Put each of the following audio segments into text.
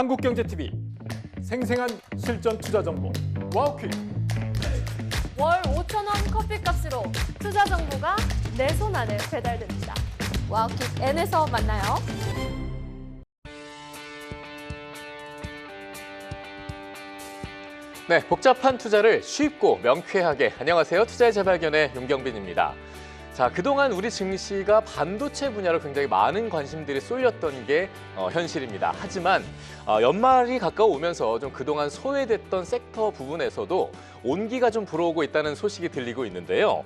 한국경제TV 생생한 실전 투자 정보 와우퀴. 월 5,000원 커피값으로 투자 정보가 내 손 안에 배달됩니다. 와우킥 N에서 만나요. 네, 복잡한 투자를 쉽고 명쾌하게. 안녕하세요. 투자의 재발견의 용경빈입니다. 자, 그동안 우리 증시가 반도체 분야로 굉장히 많은 관심들이 쏠렸던 게 현실입니다. 하지만 연말이 가까워오면서 좀 그동안 소외됐던 섹터 부분에서도 온기가 좀 불어오고 있다는 소식이 들리고 있는데요.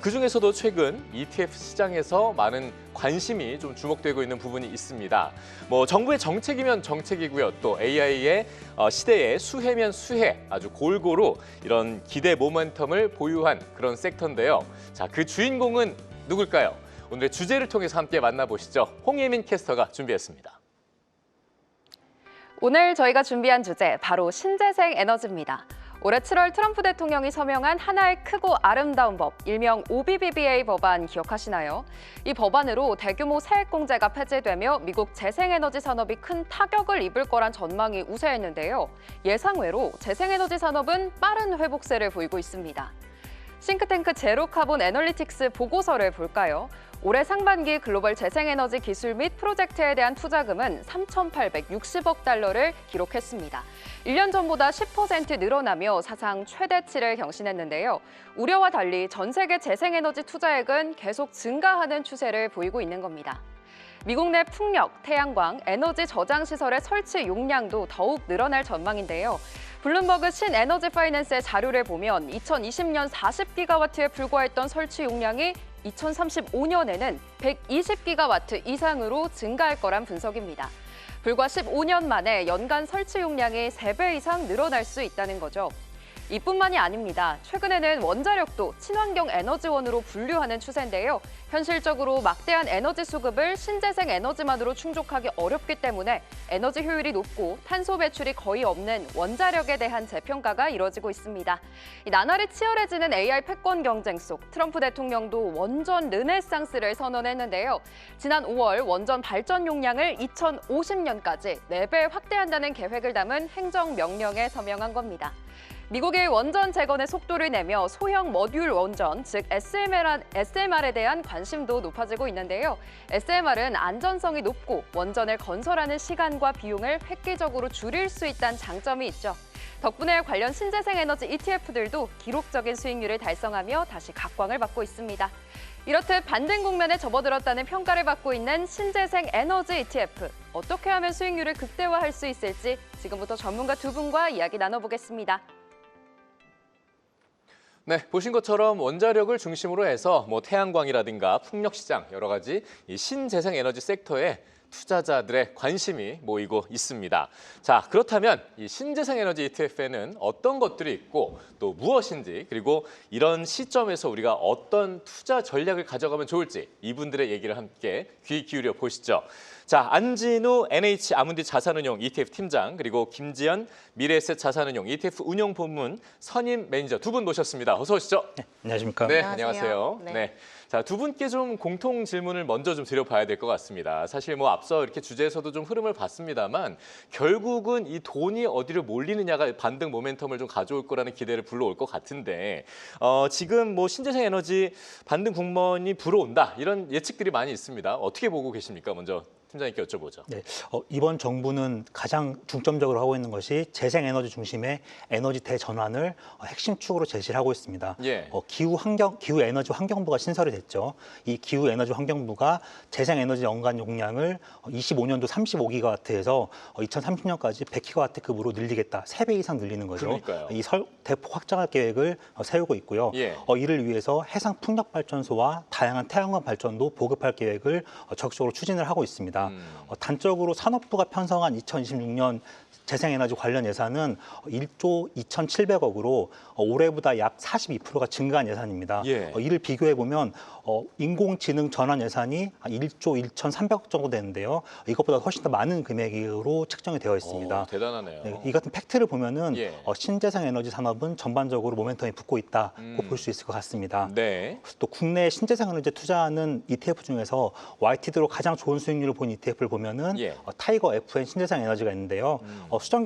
그중에서도 최근 ETF 시장에서 많은 관심이 좀 주목되고 있는 부분이 있습니다. 뭐 정부의 정책이면 정책이고요. 또 AI의 시대의 수혜면 수혜, 아주 골고루 이런 기대 모멘텀을 보유한 그런 섹터인데요. 자, 그 주인공은 누굴까요? 오늘의 주제를 통해서 함께 만나보시죠. 홍예민 캐스터가 준비했습니다. 오늘 저희가 준비한 주제 바로 신재생 에너지입니다. 올해 7월 트럼프 대통령이 서명한 하나의 크고 아름다운 법, 일명 OBBBA 법안 기억하시나요? 이 법안으로 대규모 세액공제가 폐지되며 미국 재생에너지 산업이 큰 타격을 입을 거란 전망이 우세했는데요. 예상외로 재생에너지 산업은 빠른 회복세를 보이고 있습니다. 싱크탱크 제로카본 애널리틱스 보고서를 볼까요? 올해 상반기 글로벌 재생에너지 기술 및 프로젝트에 대한 투자금은 3,860억 달러를 기록했습니다. 1년 전보다 10% 늘어나며 사상 최대치를 경신했는데요. 우려와 달리 전 세계 재생에너지 투자액은 계속 증가하는 추세를 보이고 있는 겁니다. 미국 내 풍력, 태양광, 에너지 저장 시설의 설치 용량도 더욱 늘어날 전망인데요. 블룸버그 신에너지 파이낸스의 자료를 보면 2020년 40기가와트에 불과했던 설치 용량이 2035년에는 120기가와트 이상으로 증가할 거란 분석입니다. 불과 15년 만에 연간 설치 용량이 3배 이상 늘어날 수 있다는 거죠. 이뿐만이 아닙니다. 최근에는 원자력도 친환경 에너지원으로 분류하는 추세인데요. 현실적으로 막대한 에너지 수급을 신재생 에너지만으로 충족하기 어렵기 때문에 에너지 효율이 높고 탄소 배출이 거의 없는 원자력에 대한 재평가가 이뤄지고 있습니다. 나날이 치열해지는 AI 패권 경쟁 속 트럼프 대통령도 원전 르네상스를 선언했는데요. 지난 5월 원전 발전 용량을 2050년까지 4배 확대한다는 계획을 담은 행정명령에 서명한 겁니다. 미국이 원전 재건의 속도를 내며 소형 모듈 원전, 즉 SMR에 대한 관심도 높아지고 있는데요. SMR은 안전성이 높고 원전을 건설하는 시간과 비용을 획기적으로 줄일 수 있다는 장점이 있죠. 덕분에 관련 신재생 에너지 ETF들도 기록적인 수익률을 달성하며 다시 각광을 받고 있습니다. 이렇듯 반등 국면에 접어들었다는 평가를 받고 있는 신재생 에너지 ETF. 어떻게 하면 수익률을 극대화할 수 있을지 지금부터 전문가 두 분과 이야기 나눠보겠습니다. 네, 보신 것처럼 원자력을 중심으로 해서 뭐 태양광이라든가 풍력시장 여러 가지 이 신재생 에너지 섹터에 투자자들의 관심이 모이고 있습니다. 자, 그렇다면 이 신재생 에너지 ETF에는 어떤 것들이 있고 또 무엇인지, 그리고 이런 시점에서 우리가 어떤 투자 전략을 가져가면 좋을지 이분들의 얘기를 함께 귀 기울여 보시죠. 자, 안진우 NH 아문디 자산운용 ETF 팀장, 그리고 김지연 미래에셋 자산운용 ETF 운용 본문 선임 매니저 두 분 모셨습니다. 어서 오시죠. 네, 안녕하십니까. 네, 안녕하세요. 안녕하세요. 네. 자, 두 분께 좀 공통 질문을 먼저 좀 드려봐야 될 것 같습니다. 사실 뭐 앞서 이렇게 주제에서도 좀 흐름을 봤습니다만 결국은 이 돈이 어디로 몰리느냐가 반등 모멘텀을 좀 가져올 거라는 기대를 불러올 것 같은데 지금 뭐 신재생 에너지 반등 국면이 불어온다 이런 예측들이 많이 있습니다. 어떻게 보고 계십니까? 먼저 팀장님께 여쭤보죠. 네, 이번 정부는 가장 중점적으로 하고 있는 것이 재생에너지 중심의 에너지 대전환을 핵심 축으로 제시를 하고 있습니다. 예. 기후에너지 환경부가 신설이 됐죠. 이 기후에너지 환경부가 재생에너지 연간 용량을 25년도 35기가와트에서 2030년까지 100기가와트급으로 늘리겠다. 3배 이상 늘리는 거죠. 그러니까요. 이 대폭 확장할 계획을 세우고 있고요. 예. 이를 위해서 해상 풍력 발전소와 다양한 태양광 발전도 보급할 계획을 적극적으로 추진을 하고 있습니다. 단적으로 산업부가 편성한 2026년 재생에너지 관련 예산은 1조 2,700억으로 올해보다 약 42%가 증가한 예산입니다. 예. 이를 비교해 보면 인공지능 전환 예산이 1조 1,300억 정도 되는데요. 이것보다 훨씬 더 많은 금액으로 측정이 되어 있습니다. 대단하네요. 네, 이 같은 팩트를 보면은 예. 신재생 에너지 산업은 전반적으로 모멘텀이 붙고 있다고 볼 수 있을 것 같습니다. 네. 또 국내 신재생 에너지에 투자하는 ETF 중에서 YTD로 가장 좋은 수익률을 본 높은 ETF를 보면은 예. 타이거 FN 신재생 에너지가 있는데요. 수정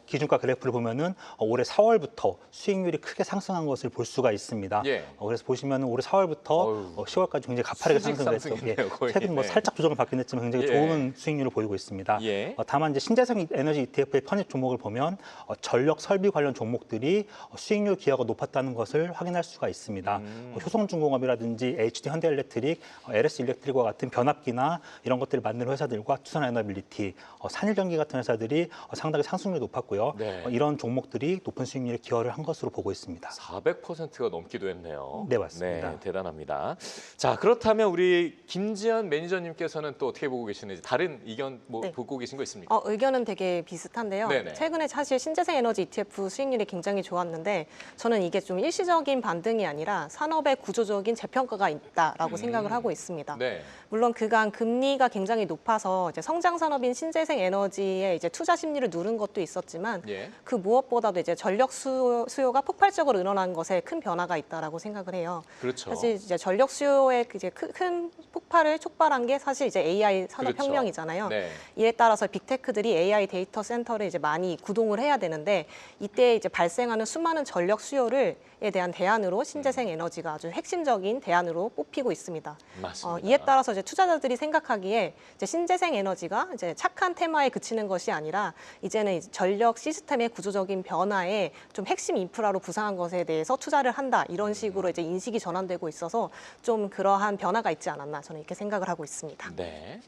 기준가 그래프를 보면은 올해 4월부터 수익률이 크게 상승한 것을 볼 수가 있습니다. 예. 그래서 보시면 올해 4월부터 어휴. 10월까지 굉장히 가파르게 수직 상승을 했죠. 상승이네요, 거의. 최근 뭐 네. 살짝 조정을 받긴 했지만 굉장히 예. 좋은 수익률을 보이고 있습니다. 예. 다만 이제 신재생 에너지 ETF의 편입 종목을 보면 전력 설비 관련 종목들이 수익률 기여가 높았다는 것을 확인할 수가 있습니다. 효성중공업이라든지 HD 현대엘렉트릭, LS 일렉트릭과 같은 변압기나 이런 것들을 만드는 회사들과 투산에너빌리티, 산일전기 같은 회사들이 상당히 상승률이 높았고요. 네. 이런 종목들이 높은 수익률에 기여를 한 것으로 보고 있습니다. 400%가 넘기도 했네요. 네, 맞습니다. 네, 대단합니다. 자, 그렇다면 우리 김지연 매니저님께서는 또 어떻게 보고 계시는지 다른 의견 뭐 네. 보고 계신 거 있습니까? 의견은 되게 비슷한데요. 네네. 최근에 사실 신재생 에너지 ETF 수익률이 굉장히 좋았는데 저는 이게 좀 일시적인 반등이 아니라 산업의 구조적인 재평가가 있다라고 생각을 하고 있습니다. 네. 물론 그간 금리가 굉장히 높아서 이제 성장 산업인 신재생 에너지에 이제 투자 심리를 누른 것도 있었지만 예. 그 무엇보다도 이제 전력 수요가 폭발적으로 늘어난 것에 큰 변화가 있다라고 생각을 해요. 그렇죠. 사실 이제 전력 수요의 이제 큰 폭발을 촉발한 게 사실 이제 AI 산업혁명이잖아요. 네. 이에 따라서 빅테크들이 AI 데이터 센터를 이제 많이 구동을 해야 되는데 이때 이제 발생하는 수많은 전력 수요에 대한 대안으로 신재생 에너지가 아주 핵심적인 대안으로 뽑히고 있습니다. 맞습니다. 이에 따라서 이제 투자자들이 생각하기에 이제 신재생 에너지가 이제 착한 테마에 그치는 것이 아니라 이제는 이제 전력 시스템의 구조적인 변화에 좀 핵심 인프라로 부상한 것에 대해서 투자를 한다 이런 식으로 이제 인식이 전환되고 있어서 좀 그러한 변화가 있지 않았나 저는 이렇게 생각을 하고 있습니다. 네.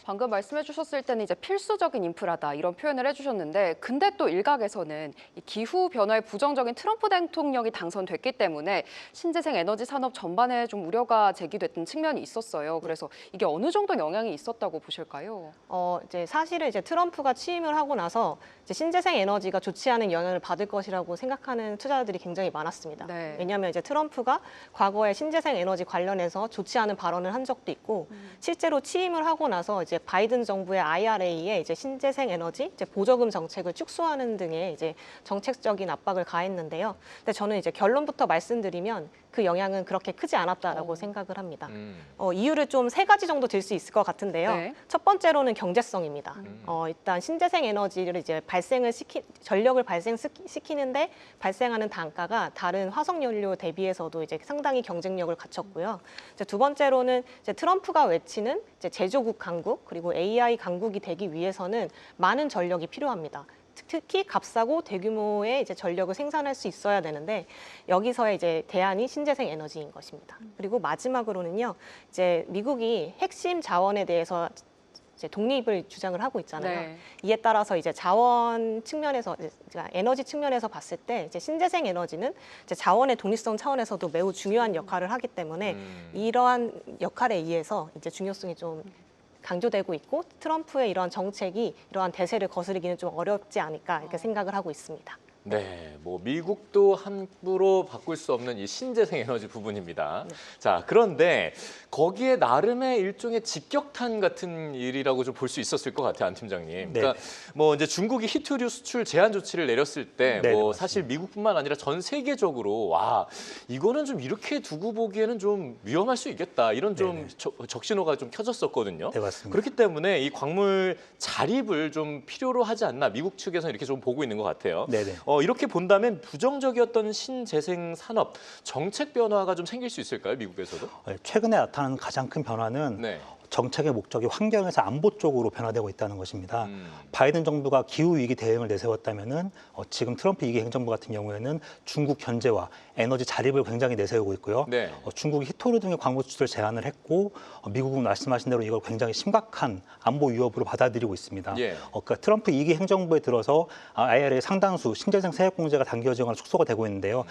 방금 말씀해 주셨을 때는 이제 필수적인 인프라다 이런 표현을 해주셨는데 근데 또 일각에서는 이 기후 변화에 부정적인 트럼프 대통령이 당선됐기 때문에 신재생 에너지 산업 전반에 좀 우려가 제기됐던 측면이 있었어요. 그래서 이게 어느 정도 영향이 있었다고 보실까요? 이제 사실은 이제 트럼프가 취임을 하고 나서 이제 신재생 에너지가 좋지 않은 영향을 받을 것이라고 생각하는 투자자들이 굉장히 많았습니다. 네. 왜냐하면 이제 트럼프가 과거에 신재생 에너지 관련해서 좋지 않은 발언을 한 적도 있고 실제로 취임을 하고 나서 이제 바이든 정부의 IRA에 이제 신재생 에너지 이제 보조금 정책을 축소하는 등의 이제 정책적인 압박을 가했는데요. 근데 저는 이제 결론부터 말씀드리면 그 영향은 그렇게 크지 않았다라고 생각을 합니다. 이유를 좀 3가지 정도 들 수 있을 것 같은데요. 네. 첫 번째로는 경제성입니다. 일단 신재생 에너지를 이제 전력을 발생시키는데 발생하는 단가가 다른 화석 연료 대비해서도 이제 상당히 경쟁력을 갖췄고요. 이제 두 번째로는 이제 트럼프가 외치는 이제 제조국 강국 그리고 AI 강국이 되기 위해서는 많은 전력이 필요합니다. 특히 값싸고 대규모의 이제 전력을 생산할 수 있어야 되는데 여기서의 이제 대안이 신재생 에너지인 것입니다. 그리고 마지막으로는요, 이제 미국이 핵심 자원에 대해서 이제 독립을 주장을 하고 있잖아요. 네. 이에 따라서 이제 자원 측면에서, 에너지 측면에서 봤을 때 이제 신재생 에너지는 이제 자원의 독립성 차원에서도 매우 중요한 역할을 하기 때문에 이러한 역할에 의해서 이제 중요성이 좀 강조되고 있고 트럼프의 이러한 정책이 이러한 대세를 거스르기는 좀 어렵지 않을까 이렇게 생각을 하고 있습니다. 네, 뭐 미국도 함부로 바꿀 수 없는 이 신재생 에너지 부분입니다. 자, 그런데 거기에 나름의 일종의 직격탄 같은 일이라고 좀 볼 수 있었을 것 같아요, 안 팀장님. 그러니까 뭐 이제 중국이 히토류 수출 제한 조치를 내렸을 때 네, 뭐 맞습니다. 사실 미국뿐만 아니라 전 세계적으로 와, 이거는 좀 이렇게 두고 보기에는 좀 위험할 수 있겠다. 이런 좀 적신호가 좀 켜졌었거든요. 네, 맞습니다. 그렇기 때문에 이 광물 자립을 좀 필요로 하지 않나 미국 측에서 이렇게 좀 보고 있는 것 같아요. 네네. 이렇게 본다면 부정적이었던 신재생 산업 정책 변화가 좀 생길 수 있을까요, 미국에서도? 최근에 나타난 가장 큰 변화는 네. 정책의 목적이 환경에서 안보 쪽으로 변화되고 있다는 것입니다. 바이든 정부가 기후 위기 대응을 내세웠다면은 지금 트럼프 2기 행정부 같은 경우에는 중국 견제와 에너지 자립을 굉장히 내세우고 있고요. 네. 중국이 히토류 등의 광물 수출을 제한을 했고 미국은 말씀하신 대로 이걸 굉장히 심각한 안보 위협으로 받아들이고 있습니다. 예. 그러니까 트럼프 2기 행정부에 들어서 IRA 상당수 신재생 세액 공제가 단기화적으로 축소가 되고 있는데요.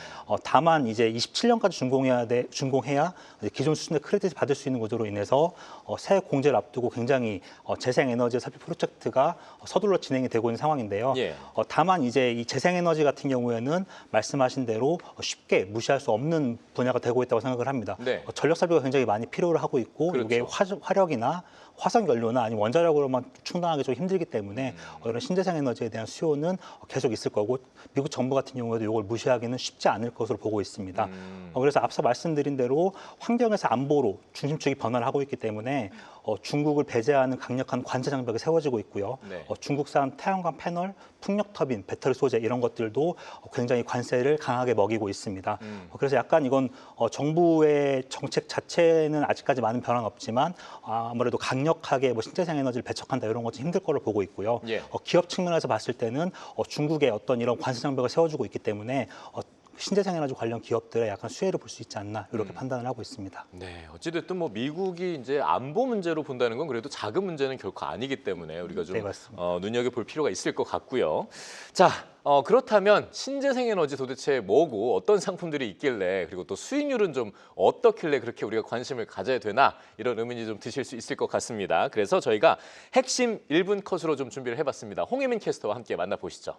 다만 이제 27년까지 준공해야 이제 기존 수준의 크레딧을 받을 수 있는 구조로 인해서 세액 공제를 앞두고 굉장히 재생에너지 삽입 프로젝트가 서둘러 진행이 되고 있는 상황인데요. 예. 다만 이제 이 재생에너지 같은 경우에는 말씀하신 대로 쉽게 무시할 수 없는 분야가 되고 있다고 생각을 합니다. 네. 전력 설비가 굉장히 많이 필요를 하고 있고 그렇죠. 이게 화력이나 화석 연료나 아니면 원자력으로만 충당하기 좀 힘들기 때문에 이런 신재생 에너지에 대한 수요는 계속 있을 거고 미국 정부 같은 경우에도 이걸 무시하기는 쉽지 않을 것으로 보고 있습니다. 그래서 앞서 말씀드린 대로 환경에서 안보로 중심축이 변화를 하고 있기 때문에 중국을 배제하는 강력한 관세 장벽이 세워지고 있고요. 네. 중국산 태양광 패널, 풍력 터빈, 배터리 소재 이런 것들도 굉장히 관세를 강하게 먹이고 있습니다. 그래서 약간 이건 정부의 정책 자체는 아직까지 많은 변화는 없지만 아무래도 강력하게 뭐 신재생 에너지를 배척한다 이런 것은 힘들 거로 보고 있고요. 예. 기업 측면에서 봤을 때는 중국의 어떤 이런 관세 장벽을 세워주고 있기 때문에 신재생 에너지 관련 기업들의 약간 수혜를 볼 수 있지 않나 이렇게 판단을 하고 있습니다. 네, 어찌됐든 뭐 미국이 이제 안보 문제로 본다는 건 그래도 작은 문제는 결코 아니기 때문에 우리가 좀 네, 맞습니다. 눈여겨볼 필요가 있을 것 같고요. 자, 그렇다면 신재생 에너지 도대체 뭐고 어떤 상품들이 있길래 그리고 또 수익률은 좀 어떻길래 그렇게 우리가 관심을 가져야 되나 이런 의문이 좀 드실 수 있을 것 같습니다. 그래서 저희가 핵심 1분 컷으로 좀 준비를 해봤습니다. 홍혜민 캐스터와 함께 만나보시죠.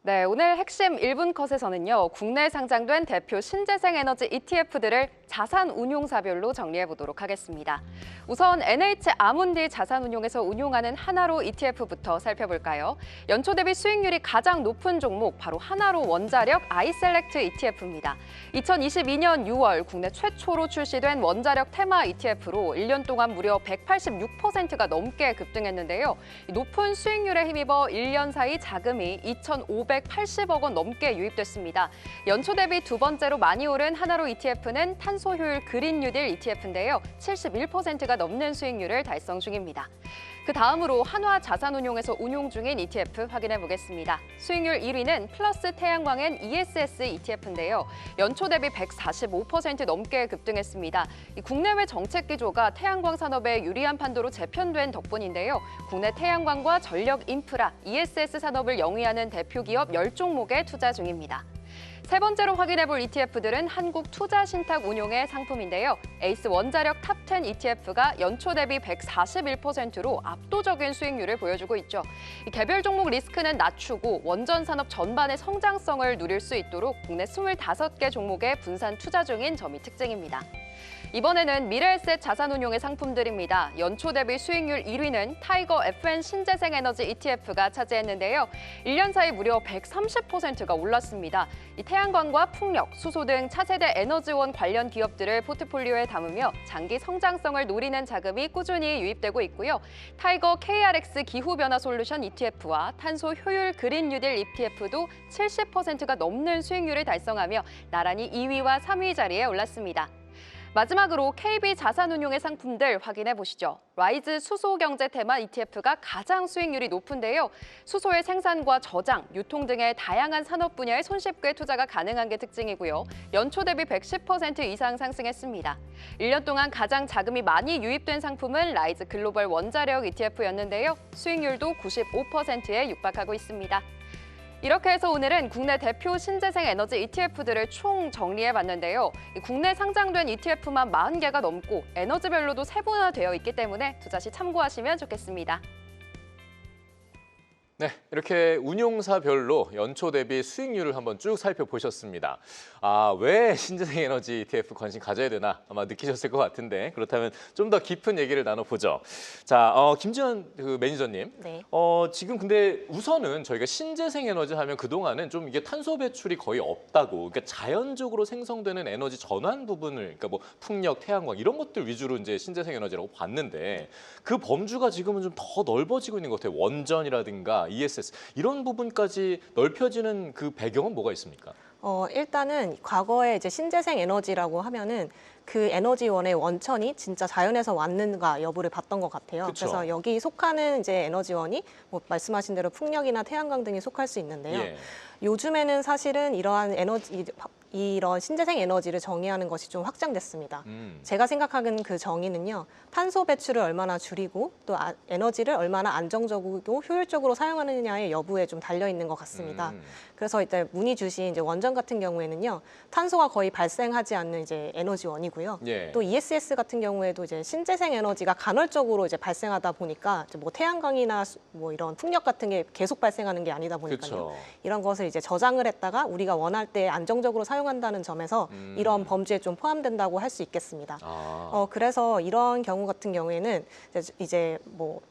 네, 오늘 핵심 1분 컷에서는요. 국내에 상장된 대표 신재생 에너지 ETF들을 자산 운용사별로 정리해 보도록 하겠습니다. 우선 NH 아문디 자산운용에서 운용하는 하나로 ETF부터 살펴볼까요? 연초 대비 수익률이 가장 높은 종목 바로 하나로 원자력 아이셀렉트 ETF입니다. 2022년 6월 국내 최초로 출시된 원자력 테마 ETF로 1년 동안 무려 186%가 넘게 급등했는데요. 높은 수익률에 힘입어 1년 사이 자금이 2,580억 원 넘게 유입됐습니다. 연초 대비 두 번째로 많이 오른 하나로 ETF는 탄소 효율 그린 뉴딜 ETF인데요. 71%가 넘는 수익률을 달성 중입니다. 그 다음으로 한화 자산운용에서 운용 중인 ETF 확인해 보겠습니다. 수익률 1위는 플러스 태양광엔 ESS ETF인데요. 연초 대비 145% 넘게 급등했습니다. 국내외 정책 기조가 태양광 산업에 유리한 판도로 재편된 덕분인데요. 국내 태양광과 전력 인프라, ESS 산업을 영위하는 대표 기업 10종목에 투자 중입니다. 세 번째로 확인해볼 ETF들은 한국투자신탁운용의 상품인데요. 에이스 원자력 탑10 ETF가 연초 대비 141%로 압도적인 수익률을 보여주고 있죠. 개별 종목 리스크는 낮추고 원전 산업 전반의 성장성을 누릴 수 있도록 국내 25개 종목에 분산 투자 중인 점이 특징입니다. 이번에는 미래에셋 자산운용의 상품들입니다. 연초 대비 수익률 1위는 타이거 FN 신재생 에너지 ETF가 차지했는데요. 1년 사이 무려 130%가 올랐습니다. 이 태양광과 풍력, 수소 등 차세대 에너지원 관련 기업들을 포트폴리오에 담으며 장기 성장성을 노리는 자금이 꾸준히 유입되고 있고요. 타이거 KRX 기후변화 솔루션 ETF와 탄소 효율 그린 뉴딜 ETF도 70%가 넘는 수익률을 달성하며 나란히 2위와 3위 자리에 올랐습니다. 마지막으로 KB 자산운용의 상품들 확인해 보시죠. 라이즈 수소경제 테마 ETF가 가장 수익률이 높은데요. 수소의 생산과 저장, 유통 등의 다양한 산업 분야에 손쉽게 투자가 가능한 게 특징이고요. 연초 대비 110% 이상 상승했습니다. 1년 동안 가장 자금이 많이 유입된 상품은 라이즈 글로벌 원자력 ETF였는데요. 수익률도 95%에 육박하고 있습니다. 이렇게 해서 오늘은 국내 대표 신재생 에너지 ETF들을 총 정리해봤는데요. 국내 상장된 ETF만 40개가 넘고 에너지별로도 세분화되어 있기 때문에 투자 시 참고하시면 좋겠습니다. 네, 이렇게 운용사별로 연초 대비 수익률을 한번 쭉 살펴보셨습니다. 왜 신재생 에너지 ETF 관심 가져야 되나 아마 느끼셨을 것 같은데 그렇다면 좀 더 깊은 얘기를 나눠보죠. 자, 김지현 매니저님. 네. 지금 근데 우선은 저희가 신재생 에너지 하면 그동안은 좀 이게 탄소 배출이 거의 없다고 그러니까 자연적으로 생성되는 에너지 전환 부분을 그러니까 뭐 풍력, 태양광 이런 것들 위주로 이제 신재생 에너지라고 봤는데 그 범주가 지금은 좀 더 넓어지고 있는 것 같아요. 원전이라든가 ESS 이런 부분까지 넓혀지는 그 배경은 뭐가 있습니까? 일단은 과거에 이제 신재생 에너지라고 하면은 그 에너지원의 원천이 진짜 자연에서 왔는가 여부를 봤던 것 같아요. 그쵸. 그래서 여기 속하는 이제 에너지원이 뭐 말씀하신 대로 풍력이나 태양광 등이 속할 수 있는데요. 예. 요즘에는 사실은 이런 신재생 에너지를 정의하는 것이 좀 확장됐습니다. 제가 생각하는 그 정의는요. 탄소 배출을 얼마나 줄이고 또 에너지를 얼마나 안정적이고 효율적으로 사용하느냐의 여부에 좀 달려 있는 것 같습니다. 그래서 이제 문의 주신 이제 원전 같은 경우에는요. 탄소가 거의 발생하지 않는 이제 에너지원이고 아니고요. 예. 또 ESS 같은 경우에도 이제 신재생 에너지가 간헐적으로 이제 발생하다 보니까 이제 뭐 태양광이나 뭐 이런 풍력 같은 게 계속 발생하는 게 아니다 보니까요. 그렇죠. 이런 것을 이제 저장을 했다가 우리가 원할 때 안정적으로 사용한다는 점에서 이런 범주에 좀 포함된다고 할 수 있겠습니다. 그래서 이런 경우 같은 경우에는 이제 뭐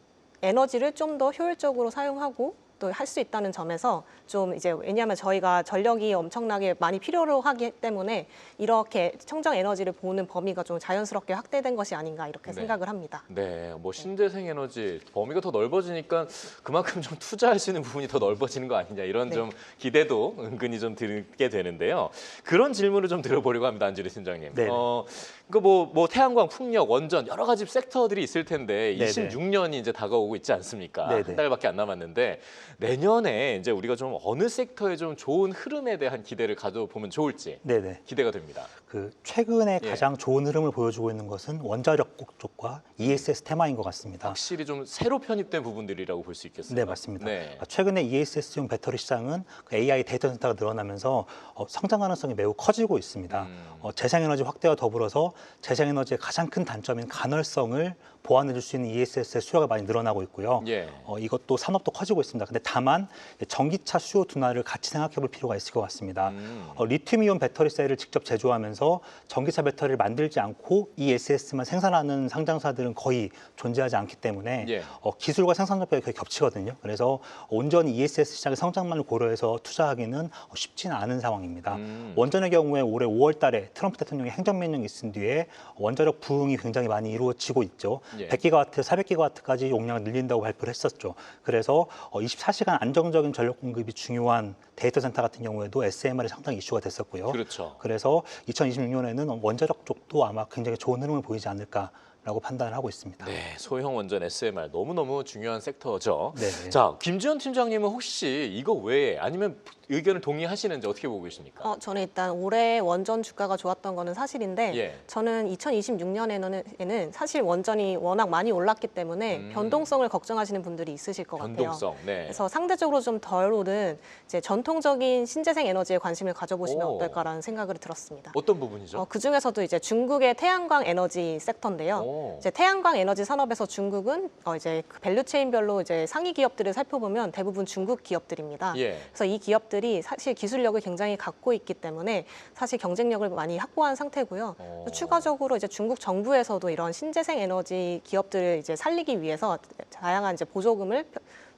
에너지를 좀 더 효율적으로 사용하고 또 할 수 있다는 점에서 좀 이제 왜냐하면 저희가 전력이 엄청나게 많이 필요로 하기 때문에 이렇게 청정 에너지를 보는 범위가 좀 자연스럽게 확대된 것이 아닌가 이렇게 네. 생각을 합니다. 네, 뭐 신재생 에너지 범위가 더 넓어지니까 그만큼 좀 투자할 수 있는 부분이 더 넓어지는 거 아니냐 이런 네. 좀 기대도 은근히 좀 들게 되는데요. 그런 질문을 좀 드려보려고 합니다, 안주리 팀장님. 네. 뭐 태양광, 풍력, 원전 여러 가지 섹터들이 있을 텐데 네네. 26년이 이제 다가오고 있지 않습니까? 네네. 한 달밖에 안 남았는데 내년에 이제 우리가 좀 어느 섹터에 좀 좋은 흐름에 대한 기대를 가져보면 좋을지 네네. 기대가 됩니다. 그 최근에 예. 가장 좋은 흐름을 보여주고 있는 것은 원자력 쪽과 ESS 테마인 것 같습니다. 확실히 좀 새로 편입된 부분들이라고 볼 수 있겠습니다. 네, 맞습니다. 네. 최근에 ESS용 배터리 시장은 그 AI 데이터 센터가 늘어나면서 성장 가능성이 매우 커지고 있습니다. 재생에너지 확대와 더불어서 재생에너지의 가장 큰 단점인 간헐성을 보완해 줄 수 있는 ESS의 수요가 많이 늘어나고 있고요. 예. 이것도 산업도 커지고 있습니다. 근데 다만 전기차 수요 둔화를 같이 생각해 볼 필요가 있을 것 같습니다. 리튬이온 배터리 셀을 직접 제조하면서 전기차 배터리를 만들지 않고 ESS만 생산하는 상장사들은 거의 존재하지 않기 때문에 예. 기술과 생산력이 거의 겹치거든요. 그래서 온전히 ESS 시장의 성장만을 고려해서 투자하기는 쉽지는 않은 상황입니다. 원전의 경우에 올해 5월 달에 트럼프 대통령이 행정명령이 있은 뒤에 원자력 부흥이 굉장히 많이 이루어지고 있죠. 예. 100기가와트, 400기가와트까지 용량을 늘린다고 발표를 했었죠. 그래서 24시간 안정적인 전력 공급이 중요한 데이터 센터 같은 경우에도 SMR이 상당히 이슈가 됐었고요. 그렇죠. 그래서 2026년에는 원자력 쪽도 아마 굉장히 좋은 흐름을 보이지 않을까라고 판단을 하고 있습니다. 네, 소형 원전 SMR 너무너무 중요한 섹터죠. 네. 자, 김지현 팀장님은 혹시 이거 외에 아니면 의견을 동의하시는지 어떻게 보고 계십니까? 저는 일단 올해 원전 주가가 좋았던 거는 사실인데 예. 저는 2026년에는 사실 원전이 워낙 많이 올랐기 때문에 변동성을 걱정하시는 분들이 있으실 것 같아요. 변동성. 네. 그래서 상대적으로 좀 덜 오른 이제 전통적인 신재생 에너지에 관심을 가져보시면 오. 어떨까라는 생각을 들었습니다. 어떤 부분이죠? 그 중에서도 이제 중국의 태양광 에너지 섹터인데요. 오. 이제 태양광 에너지 산업에서 중국은 이제 그 밸류체인별로 이제 상위 기업들을 살펴보면 대부분 중국 기업들입니다. 예. 그래서 이 기업들이 사실 기술력을 굉장히 갖고 있기 때문에 사실 경쟁력을 많이 확보한 상태고요. 추가적으로 이제 중국 정부에서도 이런 신재생 에너지 기업들을 이제 살리기 위해서 다양한 이제 보조금을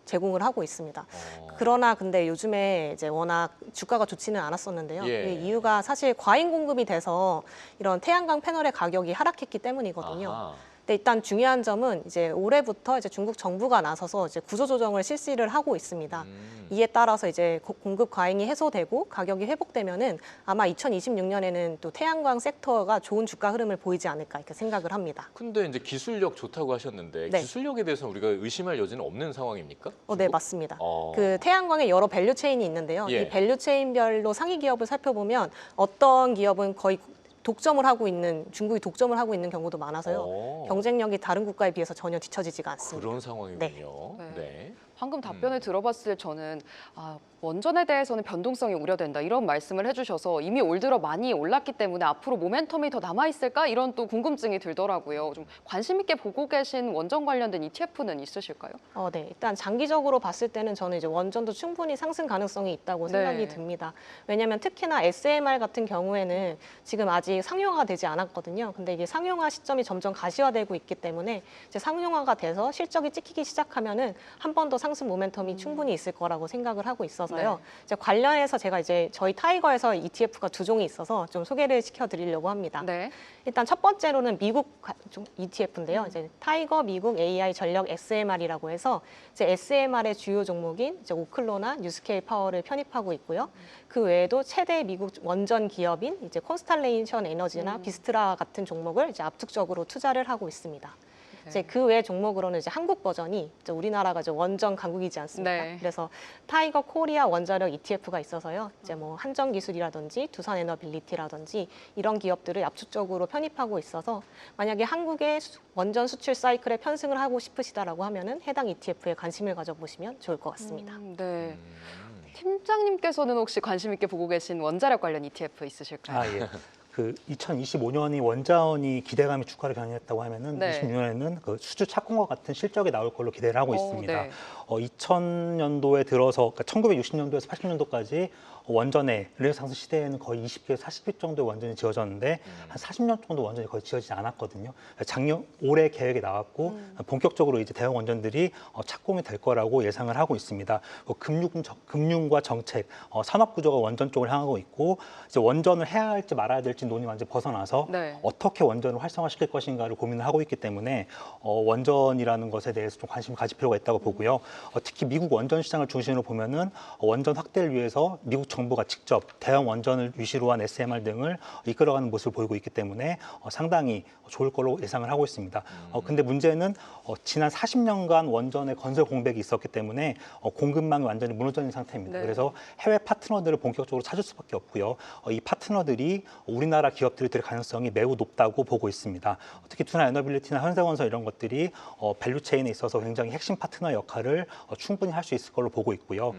제공을 하고 있습니다. 그러나 근데 요즘에 이제 워낙 주가가 좋지는 않았었는데요. 예. 이 이유가 사실 과잉 공급이 돼서 이런 태양광 패널의 가격이 하락했기 때문이거든요. 아하. 근데 일단 중요한 점은 이제 올해부터 이제 중국 정부가 나서서 이제 구조조정을 실시를 하고 있습니다. 이에 따라서 이제 공급 과잉이 해소되고 가격이 회복되면은 아마 2026년에는 또 태양광 섹터가 좋은 주가 흐름을 보이지 않을까 이렇게 생각을 합니다. 근데 이제 기술력 좋다고 하셨는데 네. 기술력에 대해서 우리가 의심할 여지는 없는 상황입니까? 네, 맞습니다. 어. 그 태양광의 여러 밸류 체인이 있는데요. 예. 이 밸류 체인별로 상위 기업을 살펴보면 어떤 기업은 거의 독점을 하고 있는 중국이 독점을 하고 있는 경우도 많아서요. 오. 경쟁력이 다른 국가에 비해서 전혀 뒤처지지가 않습니다. 그런 상황이군요. 네. 네. 방금 답변을 들어봤을 때 저는 원전에 대해서는 변동성이 우려된다 이런 말씀을 해주셔서 이미 올 들어 많이 올랐기 때문에 앞으로 모멘텀이 더 남아있을까 이런 또 궁금증이 들더라고요. 좀 관심 있게 보고 계신 원전 관련된 ETF는 있으실까요? 네. 일단 장기적으로 봤을 때는 저는 이제 원전도 충분히 상승 가능성이 있다고 생각이 네. 듭니다. 왜냐하면 특히나 SMR 같은 경우에는 지금 아직 상용화가 되지 않았거든요. 근데 이게 상용화 시점이 점점 가시화되고 있기 때문에 이제 상용화가 돼서 실적이 찍히기 시작하면은 한 번 더 상승 모멘텀이 충분히 있을 거라고 생각을 하고 있어서요. 네. 이제 관련해서 제가 이제 저희 타이거에서 ETF가 2종이 있어서 좀 소개를 시켜드리려고 합니다. 네. 일단 첫 번째로는 미국 ETF인데요. 이제 타이거 미국 AI 전력 SMR이라고 해서 이제 SMR의 주요 종목인 이제 오클로나 뉴스케일 파워를 편입하고 있고요. 그 외에도 최대 미국 원전 기업인 이제 콘스탈레이션 에너지나 비스트라 같은 종목을 이제 압축적으로 투자를 하고 있습니다. 이제 그 외 종목으로는 이제 한국 버전이 이제 우리나라가 이제 원전 강국이지 않습니까? 네. 그래서 타이거 코리아 원자력 ETF가 있어서요. 이제 뭐 한전기술이라든지 두산에너빌리티라든지 이런 기업들을 압축적으로 편입하고 있어서 만약에 한국의 원전 수출 사이클에 편승을 하고 싶으시다라고 하면은 해당 ETF에 관심을 가져보시면 좋을 것 같습니다. 네. 팀장님께서는 혹시 관심 있게 보고 계신 원자력 관련 ETF 있으실까요? 예. 그 2025년이 원자원이 기대감이 주가를 견인했다고 하면은 네. 26년에는 그 수주 착공과 같은 실적이 나올 걸로 기대를 하고 있습니다. 네. 2000년도에 들어서 그러니까 1960년도에서 80년도까지 원전의 르네상스 시대에는 거의 20개, 40개 정도의 원전이 지어졌는데 한 40년 정도 원전이 거의 지어지지 않았거든요. 올해 계획이 나왔고 본격적으로 이제 대형 원전들이 착공이 될 거라고 예상을 하고 있습니다. 금융과 정책, 산업 구조가 원전 쪽을 향하고 있고 이제 원전을 해야 할지 말아야 될지 논의 완전 벗어나서 네. 어떻게 원전을 활성화시킬 것인가를 고민을 하고 있기 때문에 원전이라는 것에 대해서 좀 관심을 가질 필요가 있다고 보고요. 특히 미국 원전 시장을 중심으로 보면은 원전 확대를 위해서 미국 정부가 직접 대형 원전을 위시로 한 SMR 등을 이끌어가는 모습을 보이고 있기 때문에 상당히 좋을 걸로 예상을 하고 있습니다. 근데 문제는 지난 40년간 원전의 건설 공백이 있었기 때문에 공급망이 완전히 무너져 있는 상태입니다. 네. 그래서 해외 파트너들을 본격적으로 찾을 수밖에 없고요. 이 파트너들이 우리나라 기업들이 될 가능성이 매우 높다고 보고 있습니다. 특히 두나 에너빌리티나 현대건설 이런 것들이 밸류체인에 있어서 굉장히 핵심 파트너 역할을 충분히 할 수 있을 걸로 보고 있고요.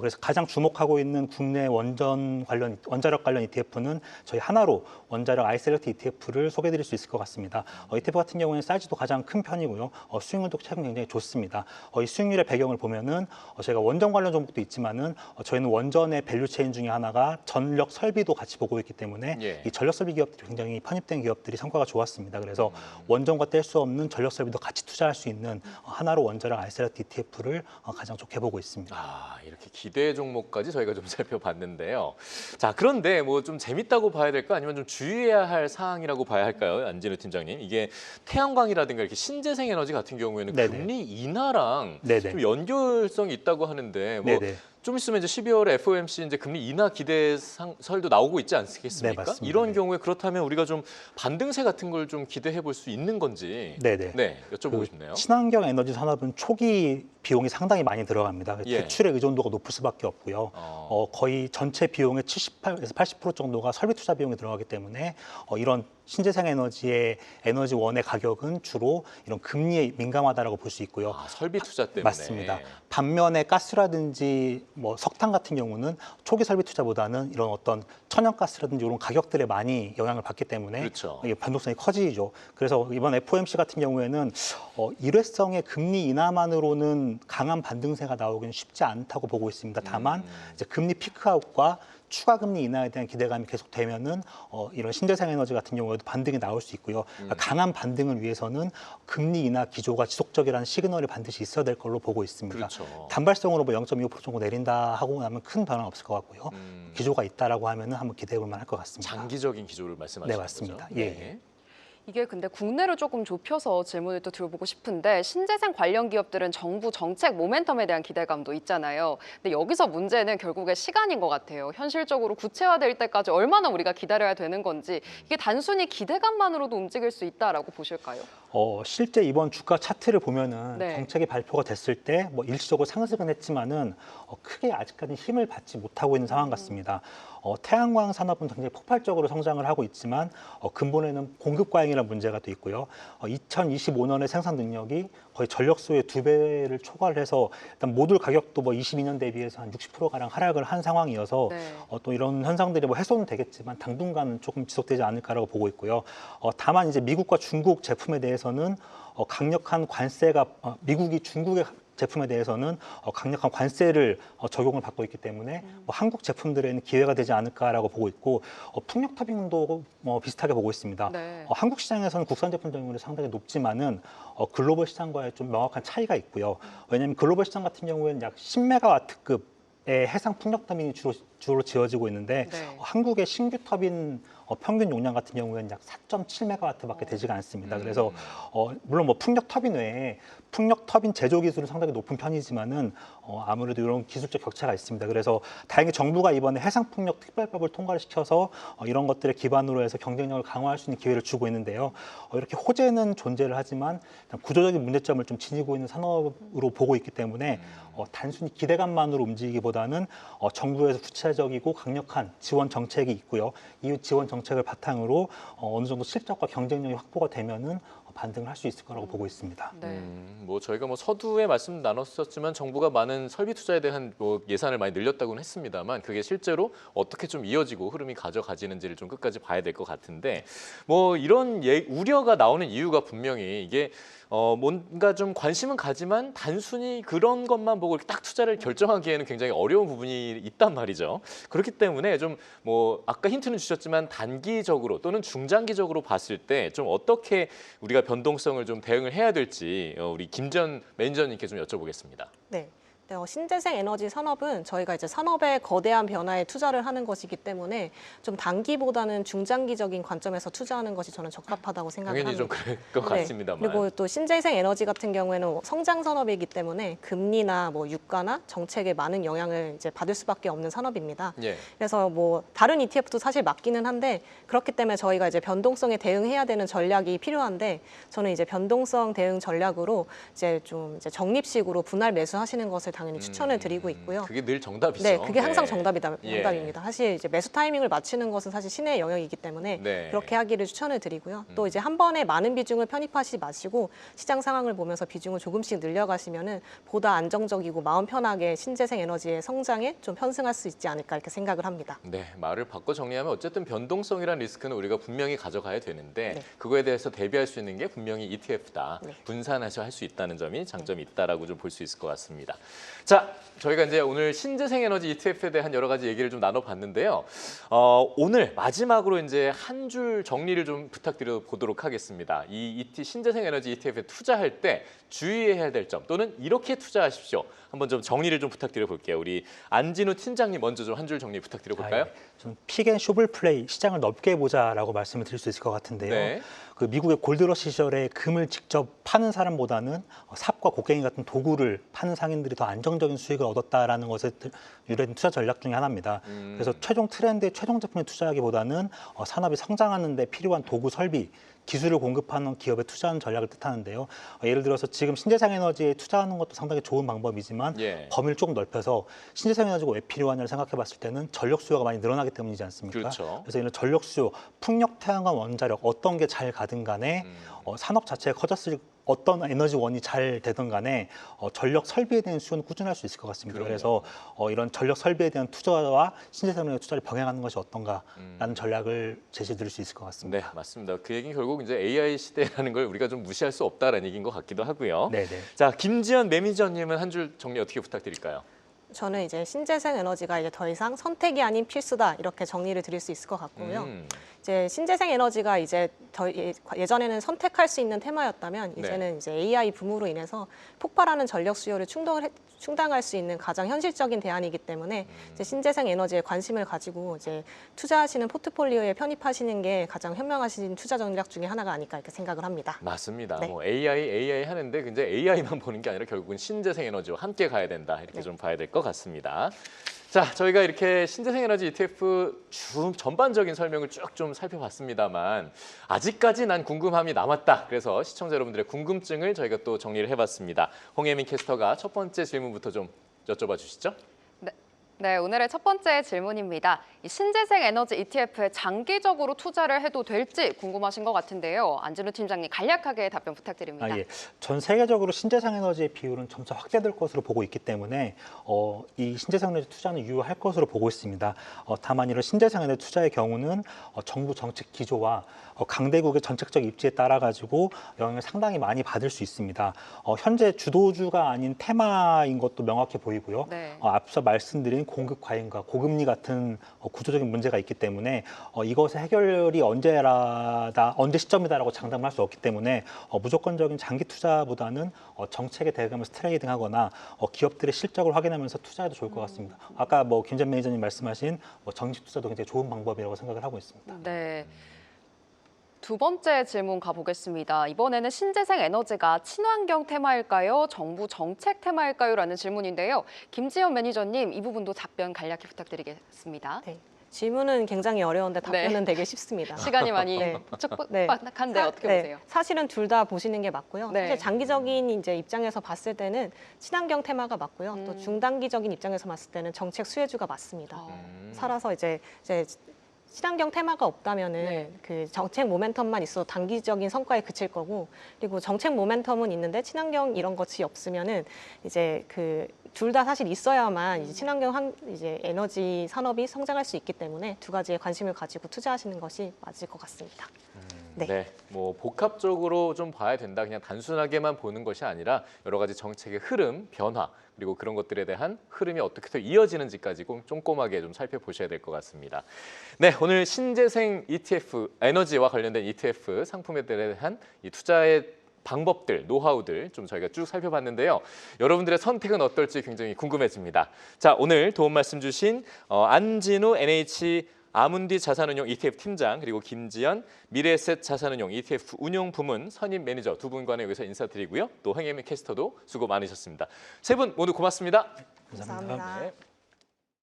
그래서 가장 주목하고 있는 국내 원자력 관련 ETF는 저희 하나로 원자력 아이셀렉트 ETF를 소개해드릴 수 있을 것 같습니다. ETF 같은 경우에는 사이즈도 가장 큰 편이고요. 수익률도 최근 굉장히 좋습니다. 이 수익률의 배경을 보면은 저희가 원전 관련 종목도 있지만은 저희는 원전의 밸류체인 중에 하나가 전력 설비도 같이 보고 있기 때문에 예. 이 전력 설비 기업들이 굉장히 편입된 기업들이 성과가 좋았습니다. 그래서 원전과 뗄 수 없는 전력 설비도 같이 투자할 수 있는 하나로 원자력 아이셀렉트 ETF를 가장 좋게 보고 있습니다. 이렇게 기대 종목까지 저희가 좀 살펴봤는데요. 자, 그런데 뭐 좀 재밌다고 봐야 될까 아니면 좀 주의해야 할 사항이라고 봐야 할까요? 안진우 팀장님. 이게 태양광이라든가 이렇게 신재생 에너지 같은 경우에는 네네. 금리 인하랑 네네. 좀 연결성이 있다고 하는데 뭐 네네. 좀 있으면 이제 12월에 FOMC 이제 금리 인하 기대설도 나오고 있지 않겠습니까? 네, 맞습니다. 이런 네. 경우에 그렇다면 우리가 좀 반등세 같은 걸 좀 기대해 볼 수 있는 건지 네네. 여쭤보고 싶네요. 친환경 에너지 산업은 초기 비용이 상당히 많이 들어갑니다. 예. 대출의 의존도가 높을 수밖에 없고요. 거의 전체 비용의 78에서 80% 정도가 설비 투자 비용이 들어가기 때문에 이런 신재생 에너지의 에너지원의 가격은 주로 이런 금리에 민감하다라고 볼 수 있고요. 설비 투자 때문에. 맞습니다. 반면에 가스라든지 뭐 석탄 같은 경우는 초기 설비 투자보다는 이런 어떤 천연가스라든지 이런 가격들에 많이 영향을 받기 때문에 그렇죠. 이게 변동성이 커지죠. 그래서 이번 FOMC 같은 경우에는 일회성의 금리 인하만으로는 강한 반등세가 나오기는 쉽지 않다고 보고 있습니다. 다만 이제 금리 피크아웃과 추가 금리 인하에 대한 기대감이 계속되면은 이런 신재생 에너지 같은 경우에도 반등이 나올 수 있고요. 그러니까 강한 반등을 위해서는 금리 인하 기조가 지속적이라는 시그널이 반드시 있어야 될 걸로 보고 있습니다. 그렇죠. 단발성으로 뭐 0.25% 정도 내린다 하고 나면 큰 변화는 없을 것 같고요. 기조가 있다라고 하면은 한번 기대해 볼 만할 것 같습니다. 장기적인 기조를 말씀하시는 네, 맞습니다. 거죠? 예. 이게 근데 국내로 조금 좁혀서 질문을 또 드려보고 싶은데 신재생 관련 기업들은 정부 정책 모멘텀에 대한 기대감도 있잖아요. 근데 여기서 문제는 결국에 시간인 것 같아요. 현실적으로 구체화될 때까지 얼마나 우리가 기다려야 되는 건지 이게 단순히 기대감만으로도 움직일 수 있다라고 보실까요? 실제 이번 주가 차트를 보면은 네. 정책이 발표가 됐을 때 뭐 일시적으로 상승은 했지만은 크게 아직까지 힘을 받지 못하고 있는 상황 같습니다. 태양광 산업은 굉장히 폭발적으로 성장을 하고 있지만 근본에는 공급 과잉이라는 문제가 또 있고요. 2025년의 생산 능력이 거의 전력수의 2배를 초과를 해서 일단 모듈 가격도 뭐 22년 대비해서 한 60%가량 하락을 한 상황이어서 네. 또 이런 현상들이 뭐 해소는 되겠지만 당분간은 조금 지속되지 않을까라고 보고 있고요. 다만 이제 미국과 중국 제품에 대해서는 강력한 관세가 미국이 중국의 제품에 대해서는 강력한 관세를 적용을 받고 있기 때문에 한국 제품들에는 기회가 되지 않을까라고 보고 있고 풍력 터빈도 비슷하게 보고 있습니다. 네. 한국 시장에서는 국산 제품 점유율이 상당히 높지만은 글로벌 시장과의 좀 명확한 차이가 있고요. 왜냐하면 글로벌 시장 같은 경우에는 약 10메가와트급 해상 풍력 터빈이 주로 지어지고 있는데 네. 한국의 신규 터빈 평균 용량 같은 경우에는 약 4.7메가와트밖에 되지가 않습니다. 그래서 물론 뭐 풍력 터빈 외에 풍력 터빈 제조 기술은 상당히 높은 편이지만은 아무래도 이런 기술적 격차가 있습니다. 그래서 다행히 정부가 이번에 해상풍력 특별법을 통과를 시켜서 이런 것들을 기반으로 해서 경쟁력을 강화할 수 있는 기회를 주고 있는데요. 이렇게 호재는 존재를 하지만 구조적인 문제점을 좀 지니고 있는 산업으로 보고 있기 때문에 단순히 기대감만으로 움직이기보다는 정부에서 구체적이고 강력한 지원 정책이 있고요. 이 지원 정책을 바탕으로 어느 정도 실적과 경쟁력이 확보가 되면은 반등을 할 수 있을 거라고 보고 있습니다. 네. 뭐 저희가 뭐 서두에 말씀 나눴었지만 정부가 많은 설비 투자에 대한 뭐 예산을 많이 늘렸다고는 했습니다만 그게 실제로 어떻게 좀 이어지고 흐름이 가져가지는지를 좀 끝까지 봐야 될 것 같은데 뭐 이런 우려가 나오는 이유가 분명히 이게 뭔가 좀 관심은 가지만 단순히 그런 것만 보고 이렇게 딱 투자를 결정하기에는 굉장히 어려운 부분이 있단 말이죠. 그렇기 때문에 좀 뭐 아까 힌트는 주셨지만 단기적으로 또는 중장기적으로 봤을 때 좀 어떻게 우리가 변동성을 좀 대응을 해야 될지 우리 김지연 매니저님께 좀 여쭤보겠습니다. 네. 신재생 에너지 산업은 저희가 이제 산업의 거대한 변화에 투자를 하는 것이기 때문에 좀 단기보다는 중장기적인 관점에서 투자하는 것이 저는 적합하다고 생각을 당연히 합니다. 좀 그럴 것 네. 같습니다만. 그리고 또 신재생 에너지 같은 경우에는 성장 산업이기 때문에 금리나 뭐 유가나 정책에 많은 영향을 이제 받을 수밖에 없는 산업입니다. 예. 그래서 뭐 다른 ETF도 사실 맞기는 한데 그렇기 때문에 저희가 이제 변동성에 대응해야 되는 전략이 필요한데 저는 이제 변동성 대응 전략으로 이제 좀 이제 적립식으로 분할 매수하시는 것을 당연히 추천을 드리고 있고요. 그게 늘 정답이죠. 네, 그게 항상 네. 정답입니다. 사실 이제 매수 타이밍을 맞추는 것은 사실 신의 영역이기 때문에 네. 그렇게 하기를 추천을 드리고요. 또 이제 한 번에 많은 비중을 편입하시지 마시고 시장 상황을 보면서 비중을 조금씩 늘려가시면은 보다 안정적이고 마음 편하게 신재생 에너지의 성장에 좀 편승할 수 있지 않을까 이렇게 생각을 합니다. 네, 말을 바꿔 정리하면 어쨌든 변동성이란 리스크는 우리가 분명히 가져가야 되는데 네. 그거에 대해서 대비할 수 있는 게 분명히 ETF다. 네. 분산해서 할 수 있다는 점이 장점이 있다라고 좀 볼 수 있을 것 같습니다. 자, 저희가 이제 오늘 신재생 에너지 ETF에 대한 여러 가지 얘기를 좀 나눠봤는데요. 오늘 마지막으로 이제 한 줄 정리를 좀 부탁드려 보도록 하겠습니다. 이 신재생 에너지 ETF에 투자할 때 주의해야 될 점 또는 이렇게 투자하십시오. 한번 좀 정리를 좀 부탁드려 볼게요. 우리 안진우 팀장님 먼저 좀 한 줄 정리 부탁드려 볼까요? 좀 픽앤쇼블 플레이 시장을 넓게 보자라고 말씀을 드릴 수 있을 것 같은데요. 네. 그 미국의 골드러시 시절에 금을 직접 파는 사람보다는 삽과 곡괭이 같은 도구를 파는 상인들이 더 안정적인 수익을 얻었다라는 것에 유래된 투자 전략 중에 하나입니다. 그래서 최종 트렌드에 최종 제품에 투자하기보다는 산업이 성장하는 데 필요한 도구 설비 기술을 공급하는 기업에 투자하는 전략을 뜻하는데요. 예를 들어서 지금 신재생 에너지에 투자하는 것도 상당히 좋은 방법이지만 예. 범위를 조금 넓혀서 신재생 에너지가 왜 필요하냐를 생각해 봤을 때는 전력 수요가 많이 늘어나기 때문이지 않습니까? 그렇죠. 그래서 이런 전력 수요, 풍력, 태양광, 원자력 어떤 게 잘 가든 간에 산업 자체가 커졌을 어떤 에너지원이 잘 되든 간에 전력 설비에 대한 수요는 꾸준할 수 있을 것 같습니다. 그럼요. 그래서 이런 전력 설비에 대한 투자와 신재생 에너지 투자를 병행하는 것이 어떤가라는 전략을 제시해 드릴 수 있을 것 같습니다. 네, 맞습니다. 그 얘기는 결국 이제 AI 시대라는 걸 우리가 좀 무시할 수 없다라는 얘기인 것 같기도 하고요. 네네. 자, 김지연 매니저님은 한 줄 정리 어떻게 부탁드릴까요? 저는 이제 신재생 에너지가 이제 더 이상 선택이 아닌 필수다 이렇게 정리를 드릴 수 있을 것 같고요. 이제 신재생 에너지가 이제 예전에는 선택할 수 있는 테마였다면 네. 이제는 이제 AI 붐으로 인해서 폭발하는 전력 수요를 충당할 수 있는 가장 현실적인 대안이기 때문에 이제 신재생 에너지에 관심을 가지고 이제 투자하시는 포트폴리오에 편입하시는 게 가장 현명하신 투자 전략 중에 하나가 아닐까 이렇게 생각을 합니다. 맞습니다. 네. 뭐 AI 하는데 이제 AI만 보는 게 아니라 결국은 신재생 에너지와 함께 가야 된다 이렇게 네. 좀 봐야 될 것 같습니다. 자, 저희가 이렇게 신재생 에너지 ETF 전반적인 설명을 쭉 좀 살펴봤습니다만 아직까지 난 궁금함이 남았다. 그래서 시청자 여러분들의 궁금증을 저희가 또 정리를 해봤습니다. 홍혜민 캐스터가 첫 번째 질문부터 좀 여쭤봐 주시죠. 네, 오늘의 첫 번째 질문입니다. 이 신재생 에너지 ETF에 장기적으로 투자를 해도 될지 궁금하신 것 같은데요. 안진우 팀장님 간략하게 답변 부탁드립니다. 예. 전 세계적으로 신재생 에너지의 비율은 점차 확대될 것으로 보고 있기 때문에 이 신재생 에너지 투자는 유효할 것으로 보고 있습니다. 다만 이런 신재생 에너지 투자의 경우는 정부 정책 기조와 강대국의 정책적 입지에 따라 가지고 영향을 상당히 많이 받을 수 있습니다. 현재 주도주가 아닌 테마인 것도 명확해 보이고요. 네. 앞서 말씀드린 공급 과잉과 고금리 같은 구조적인 문제가 있기 때문에 이것의 해결이 언제 시점이다라고 장담할 수 없기 때문에 무조건적인 장기 투자보다는 정책에 대응하면서 트레이딩하거나 기업들의 실적을 확인하면서 투자해도 좋을 것 같습니다. 아까 김전 매니저님 말씀하신 정식 투자도 굉장히 좋은 방법이라고 생각을 하고 있습니다. 네. 두 번째 질문 가보겠습니다. 이번에는 신재생 에너지가 친환경 테마일까요? 정부 정책 테마일까요? 라는 질문인데요. 김지연 매니저님, 이 부분도 답변 간략히 부탁드리겠습니다. 네. 질문은 굉장히 어려운데 답변은 네. 되게 쉽습니다. 시간이 많이 네. 촉박한데 어떻게 보세요? 사실은 둘 다 보시는 게 맞고요. 네. 사실 장기적인 이제 입장에서 봤을 때는 친환경 테마가 맞고요. 또 중단기적인 입장에서 봤을 때는 정책 수혜주가 맞습니다. 살아서 이제 친환경 테마가 없다면은 네. 그 정책 모멘텀만 있어도 단기적인 성과에 그칠 거고, 그리고 정책 모멘텀은 있는데 친환경 이런 것이 없으면은 이제 그 둘 다 사실 있어야만 이제 친환경 이제 에너지 산업이 성장할 수 있기 때문에 두 가지에 관심을 가지고 투자하시는 것이 맞을 것 같습니다. 네. 네, 뭐 복합적으로 좀 봐야 된다. 그냥 단순하게만 보는 것이 아니라 여러 가지 정책의 흐름, 변화, 그리고 그런 것들에 대한 흐름이 어떻게 더 이어지는지까지 꼼꼼하게 좀 살펴보셔야 될 것 같습니다. 네, 오늘 신재생 ETF, 에너지와 관련된 ETF 상품에 대한 이 투자의 방법들, 노하우들 좀 저희가 쭉 살펴봤는데요. 여러분들의 선택은 어떨지 굉장히 궁금해집니다. 자, 오늘 도움 말씀 주신 안진우 NH 아문디 자산운용 ETF 팀장, 그리고 김지연 미래에셋 자산운용 ETF 운용 부문 선임 매니저 두 분과는 여기서 인사드리고요. 또 황혜민 캐스터도 수고 많으셨습니다. 세 분 모두 고맙습니다. 감사합니다. 네.